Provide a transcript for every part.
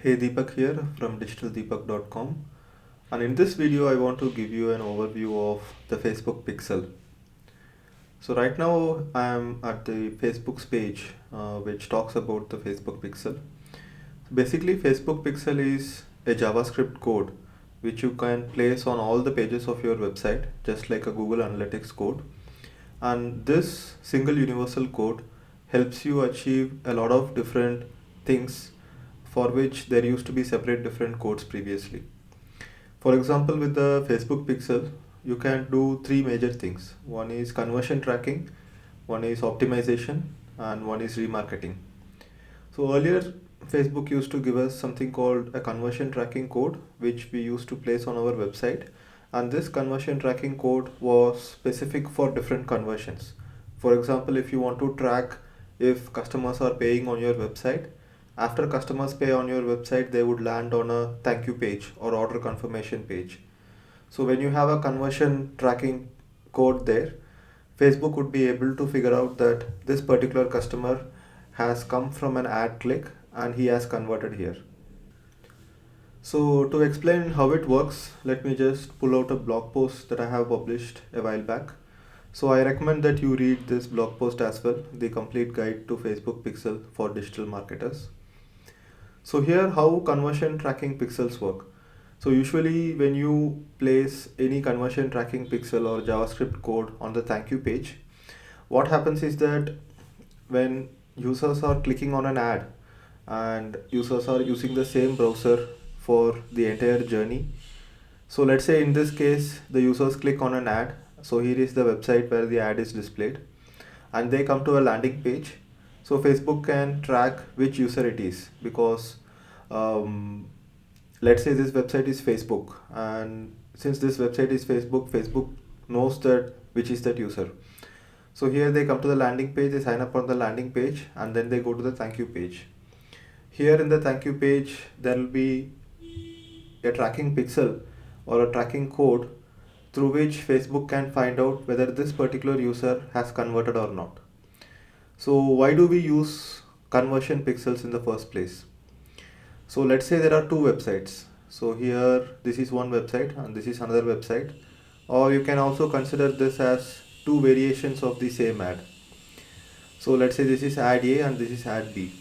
Hey, Deepak here from digitaldeepak.com, and in this video I want to give you an overview of the Facebook Pixel. So right now I am at the Facebook's page which talks about the Facebook Pixel. Basically, Facebook Pixel is a JavaScript code which you can place on all the pages of your website just like a Google Analytics code, and this single universal code helps you achieve a lot of different things for which there used to be separate different codes previously. For example, with the Facebook Pixel, you can do three major things. One is conversion tracking, one is optimization, and one is remarketing. So earlier, Facebook used to give us something called a conversion tracking code, which we used to place on our website. And this conversion tracking code was specific for different conversions. For example, if you want to track if customers are paying on your website, after customers pay on your website, they would land on a thank you page or order confirmation page. So when you have a conversion tracking code there, Facebook would be able to figure out that this particular customer has come from an ad click and he has converted here. So to explain how it works, let me just pull out a blog post that I have published a while back. So I recommend that you read this blog post as well, the complete guide to Facebook Pixel for digital marketers. So here how conversion tracking pixels work. So usually when you place any conversion tracking pixel or JavaScript code on the thank you page, what happens is that when users are clicking on an ad and users are using the same browser for the entire journey. So let's say in this case the users click on an ad. So here is the website where the ad is displayed and they come to a landing page. So Facebook can track which user it is because um, let's say this website is Facebook, and since this website is Facebook knows that which is that user. So here they come to the landing page, they sign up on the landing page, and then they go to the thank you page. Here in the thank you page, there will be a tracking pixel or a tracking code through which Facebook can find out whether this particular user has converted or not. So why do we use conversion pixels in the first place? So let's say there are two websites. So here this is one website and this is another website, or you can also consider this as two variations of the same ad. So let's say this is ad A and this is ad B,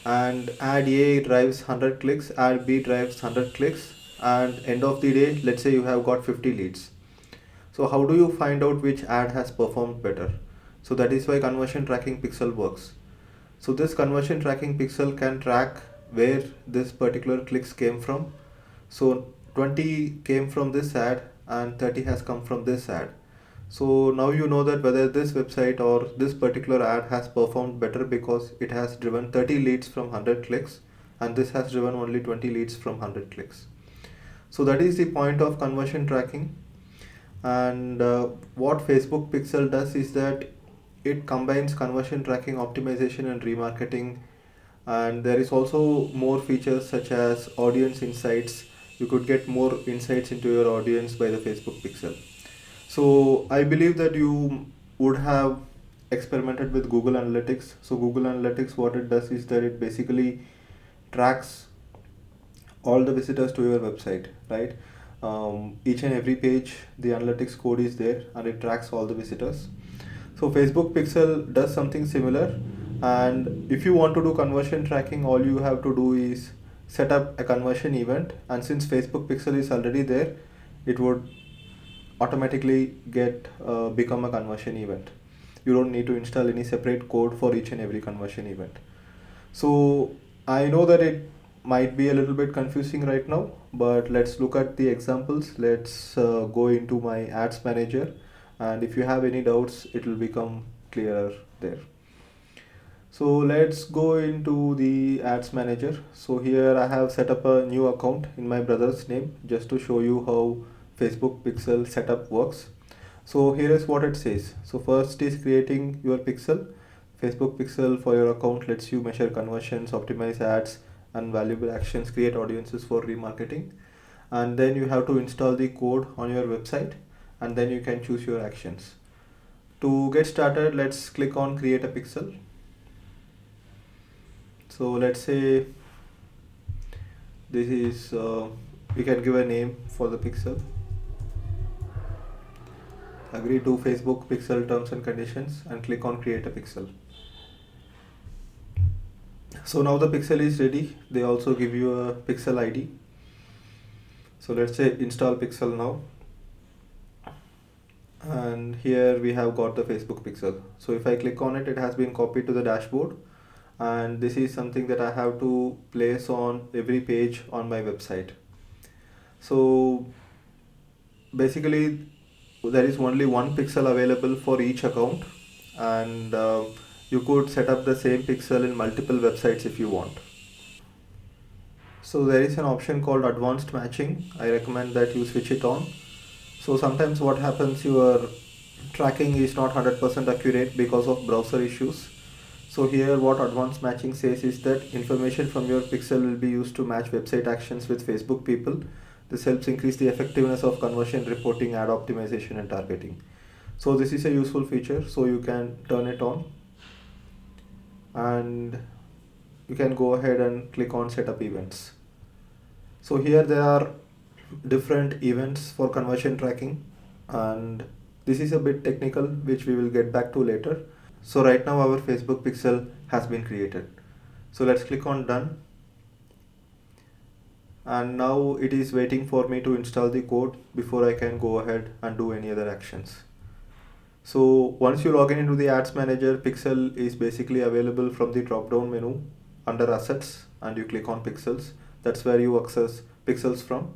and ad A drives 100 clicks, ad B drives 100 clicks, and end of the day let's say you have got 50 leads. So how do you find out which ad has performed better? So that is why conversion tracking pixel works. So this conversion tracking pixel can track where this particular clicks came from. So 20 came from this ad and 30 has come from this ad. So now you know that whether this website or this particular ad has performed better because it has driven 30 leads from 100 clicks and this has driven only 20 leads from 100 clicks. So that is the point of conversion tracking. And what Facebook Pixel does is that it combines conversion tracking, optimization, and remarketing. And there is also more features such as audience insights. You could get more insights into your audience by the Facebook Pixel. So I believe that you would have experimented with Google Analytics. So Google Analytics, what it does is that it basically tracks all the visitors to your website, right? Each and every page, the analytics code is there and it tracks all the visitors. So Facebook Pixel does something similar, and if you want to do conversion tracking, all you have to do is set up a conversion event, and since Facebook Pixel is already there, it would automatically get become a conversion event. You don't need to install any separate code for each and every conversion event. So I know that it might be a little bit confusing right now, but let's look at the examples. Let's go into my ads manager, and if you have any doubts, it will become clearer there. So let's go into the ads manager. So here I have set up a new account in my brother's name just to show you how Facebook Pixel setup works. So here is what it says. So first is creating your pixel. Facebook Pixel for your account lets you measure conversions, optimize ads and valuable actions, create audiences for remarketing. And then you have to install the code on your website and then you can choose your actions. To get started, let's click on create a pixel. So let's say this is you can give a name for the pixel, agree to Facebook pixel terms and conditions, and click on create a pixel. So now the pixel is ready. They also give you a pixel ID. So let's say install pixel now, and here we have got the Facebook pixel. So if I click on it, it has been copied to the dashboard, and this is something that I have to place on every page on my website. So basically there is only one pixel available for each account, and you could set up the same pixel in multiple websites if you want. So there is an option called advanced matching. I recommend that you switch it on. So sometimes what happens, your tracking is not 100% accurate because of browser issues. So here what advanced matching says is that information from your pixel will be used to match website actions with Facebook people. This helps increase the effectiveness of conversion reporting, ad optimization, and targeting. So this is a useful feature, so you can turn it on, and you can go ahead and click on setup events. So here there are different events for conversion tracking, and this is a bit technical, which we will get back to later. So right now our Facebook pixel has been created. So let's click on done, and now it is waiting for me to install the code before I can go ahead and do any other actions. So once you log in into the ads manager, pixel is basically available from the drop down menu under assets, and you click on pixels. That's where you access pixels from.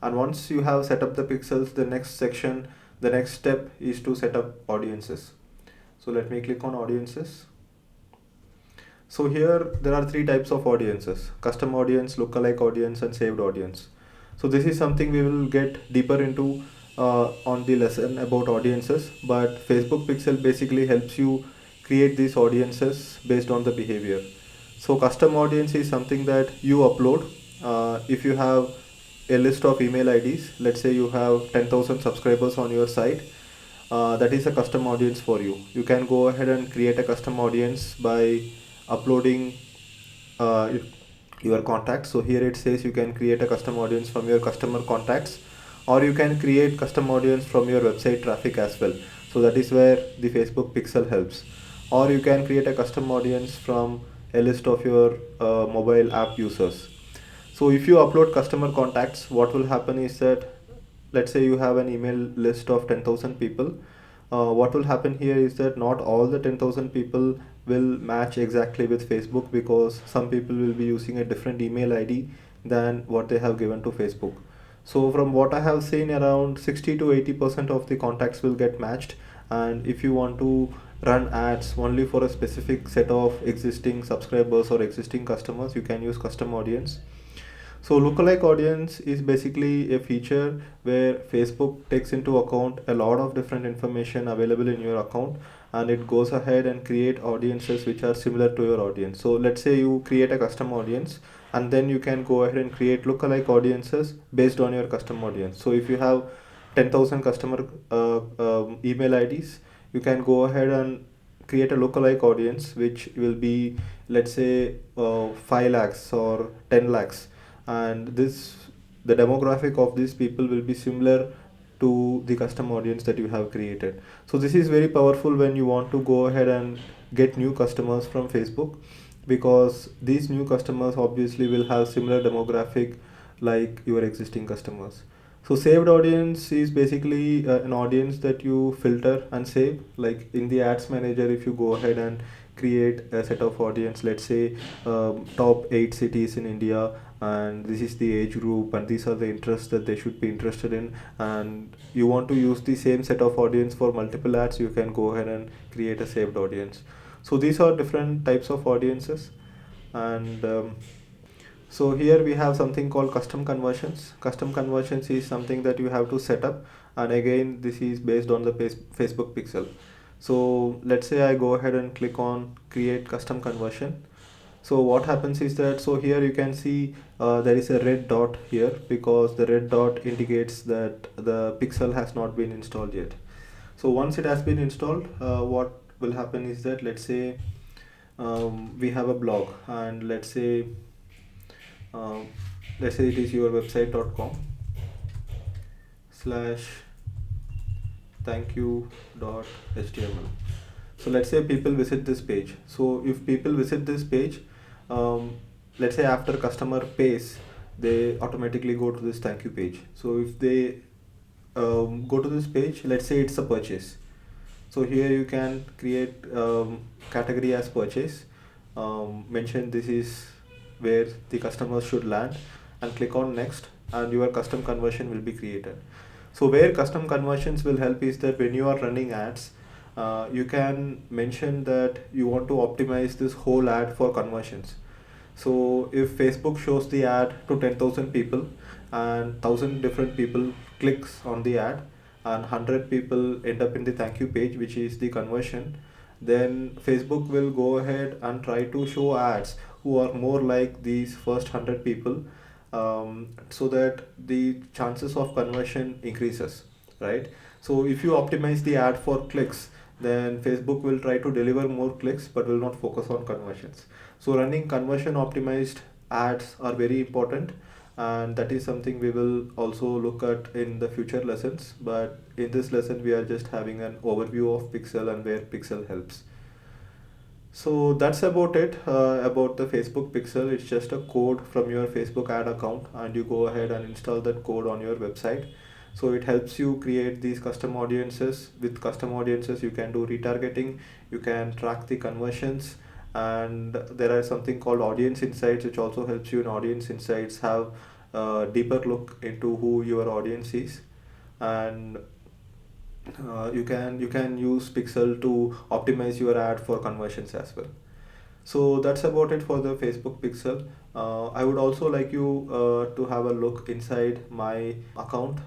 And once you have set up the pixels, the next step is to set up audiences. So let me click on audiences. So here there are three types of audiences: custom audience, lookalike audience, and saved audience. So this is something we will get deeper into on the lesson about audiences, but Facebook pixel basically helps you create these audiences based on the behavior. So custom audience is something that you upload. If you have a list of email IDs, let's say you have 10,000 subscribers on your site, that is a custom audience for you. You can go ahead and create a custom audience by uploading uh, your contacts. So here it says you can create a custom audience from your customer contacts, or you can create custom audience from your website traffic as well. So that is where the Facebook pixel helps. Or you can create a custom audience from a list of your mobile app users. So if you upload customer contacts, what will happen is that, let's say you have an email list of 10,000 people. What will happen here is that not all the 10,000 people will match exactly with Facebook, because some people will be using a different email ID than what they have given to Facebook. So from what I have seen, around 60 to 80% of the contacts will get matched. And if you want to run ads only for a specific set of existing subscribers or existing customers, you can use custom audience. So lookalike audience is basically a feature where Facebook takes into account a lot of different information available in your account, and it goes ahead and create audiences which are similar to your audience. So let's say you create a custom audience, and then you can go ahead and create lookalike audiences based on your custom audience. So if you have 10,000 customer email IDs, you can go ahead and create a lookalike audience which will be, let's say, 5 lakhs or 10 lakhs, and the demographic of these people will be similar to the custom audience that you have created. So this is very powerful when you want to go ahead and get new customers from Facebook, because these new customers obviously will have similar demographic like your existing customers. So saved audience is basically an audience that you filter and save. Like in the ads manager, if you go ahead and create a set of audience, let's say top 8 cities in India, and this is the age group, and these are the interests that they should be interested in, and you want to use the same set of audience for multiple ads, you can go ahead and create a saved audience. So these are different types of audiences. And so here we have something called custom conversions. Custom conversions is something that you have to set up, and again this is based on the Facebook pixel. So let's say I go ahead and click on create custom conversion. So what happens is that, so here you can see there is a red dot here, because the red dot indicates that the pixel has not been installed yet. So once it has been installed, what will happen is that, let's say we have a blog, and let's say uh, let's say it is your website.com slash thank you.html. So let's say people visit this page. So if people visit this page, um, let's say after customer pays, they automatically go to this thank you page. So if they go to this page, let's say it's a purchase. So here you can create category as purchase, mention this is where the customer should land, and click on next, and your custom conversion will be created. So where custom conversions will help is that when you are running ads, you can mention that you want to optimize this whole ad for conversions. So if Facebook shows the ad to 10,000 people and 1,000 different people clicks on the ad and 100 people end up in the thank you page, which is the conversion, then Facebook will go ahead and try to show ads who are more like these first 100 people, so that the chances of conversion increases, right? So if you optimize the ad for clicks, then Facebook will try to deliver more clicks but will not focus on conversions. So running conversion optimized ads are very important, and that is something we will also look at in the future lessons. But in this lesson, we are just having an overview of Pixel and where Pixel helps. So that's about it about the Facebook Pixel. It's just a code from your Facebook ad account, and you go ahead and install that code on your website. So it helps you create these custom audiences. With custom audiences, you can do retargeting, you can track the conversions, and there are something called audience insights, which also helps you in audience insights have a deeper look into who your audience is. And you can use Pixel to optimize your ad for conversions as well. So that's about it for the Facebook Pixel. I would also like you to have a look inside my account.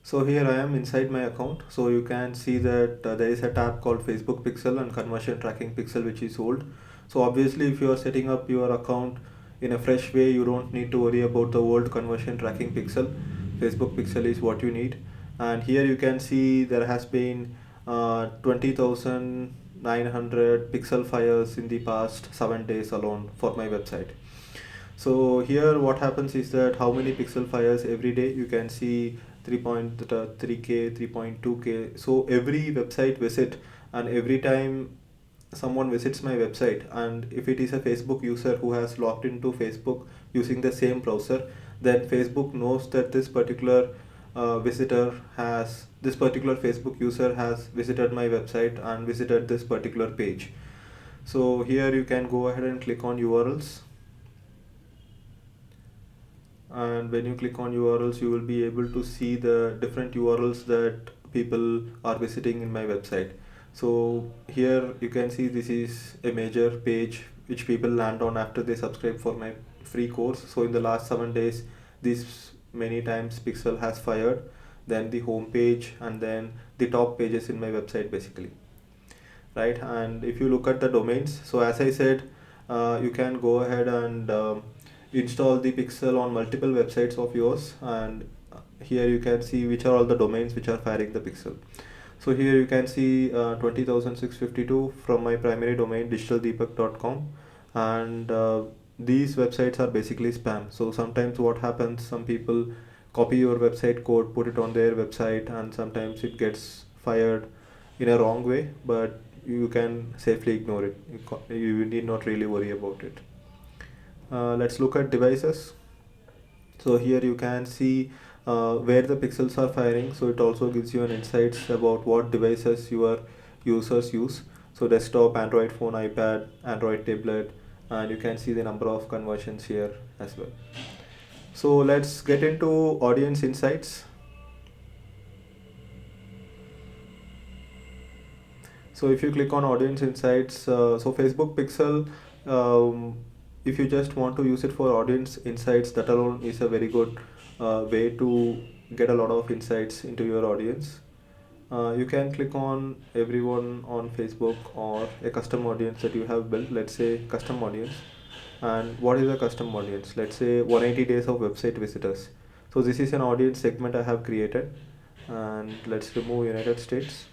So here I am inside my account. So you can see that there is a tab called Facebook Pixel and Conversion Tracking Pixel, which is old. So obviously, if you are setting up your account in a fresh way, you don't need to worry about the old Conversion Tracking Pixel. Facebook Pixel is what you need. And here you can see there has been 20,900 pixel fires in the past 7 days alone for my website. So here what happens is that how many pixel fires every day. You can see 3.3k, 3.2k. So every website visit, and every time someone visits my website, and if it is a Facebook user who has logged into Facebook using the same browser, then Facebook knows that this particular Facebook user has visited my website and visited this particular page. So here you can go ahead and click on URLs, and when you click on URLs, you will be able to see the different URLs that people are visiting in my website. So here you can see this is a major page which people land on after they subscribe for my free course. So in the last 7 days, this many times Pixel has fired, then the home page, and then the top pages in my website basically, right? And if you look at the domains, so as I said, you can go ahead and install the Pixel on multiple websites of yours, and here you can see which are all the domains which are firing the Pixel. So here you can see 20,652 from my primary domain digitaldeepak.com, and these websites are basically spam. So sometimes what happens, some people copy your website code, put it on their website, and sometimes it gets fired in a wrong way, but you can safely ignore it. You need not really worry about it. Let's look at devices. So here you can see where the pixels are firing. So it also gives you an insights about what devices your users use. So desktop, Android phone, iPad, Android tablet, and you can see the number of conversions here as well. So let's get into audience insights. So if you click on audience insights, so Facebook Pixel, if you just want to use it for audience insights, that alone is a very good way to get a lot of insights into your audience. You can click on everyone on Facebook or a custom audience that you have built, let's say custom audience. And what is a custom audience? Let's say 180 days of website visitors. So this is an audience segment I have created, and let's remove United States.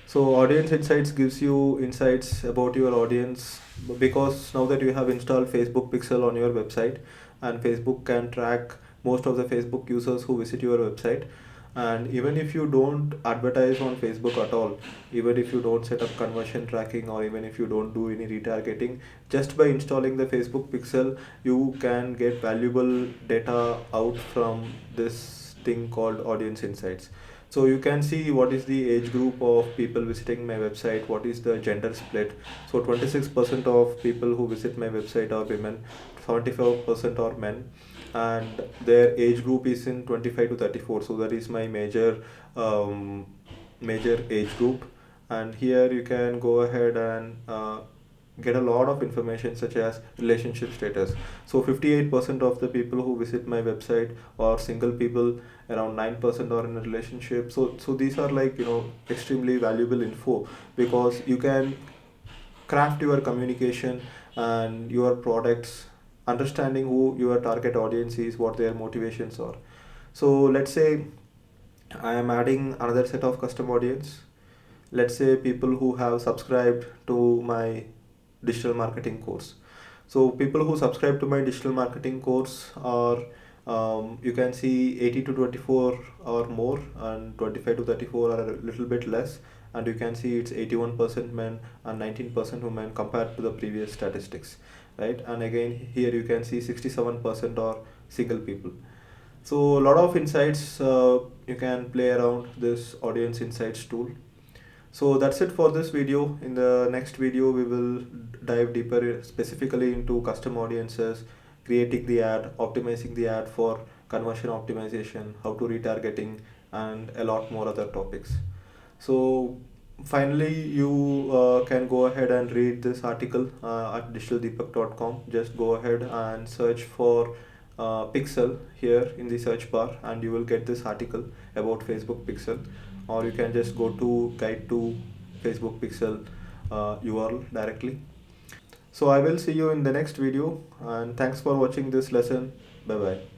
So Audience Insights gives you insights about your audience, because now that you have installed Facebook Pixel on your website, and Facebook can track most of the Facebook users who visit your website. And even if you don't advertise on Facebook at all, even if you don't set up conversion tracking, or even if you don't do any retargeting, just by installing the Facebook Pixel, you can get valuable data out from this thing called Audience Insights. So you can see what is the age group of people visiting my website, what is the gender split. So 26% of people who visit my website are women, 75% are men, and their age group is in 25 to 34. So that is my um, major age group. And here you can go ahead and get a lot of information such as relationship status. So 58% of the people who visit my website are single people, around 9% are in a relationship. So these are like, extremely valuable info, because you can craft your communication and your products, understanding who your target audience is, what their motivations are. So let's say I am adding another set of custom audience. Let's say people who have subscribed to my digital marketing course. So people who subscribe to my digital marketing course are, you can see 80 to 24 or more, and 25 to 34 are a little bit less. And you can see it's 81% men and 19% women compared to the previous statistics, right? And again here you can see 67% are single people. So a lot of insights, you can play around this Audience Insights tool. So that's it for this video. In the next video, we will dive deeper specifically into custom audiences, creating the ad, optimizing the ad for conversion optimization, how to retargeting, and a lot more other topics. So finally, you can go ahead and read this article at digitaldeepak.com. Just go ahead and search for Pixel here in the search bar, and you will get this article about Facebook Pixel. Or you can just go to guide to Facebook Pixel URL directly. So I will see you in the next video, and thanks for watching this lesson. Bye bye.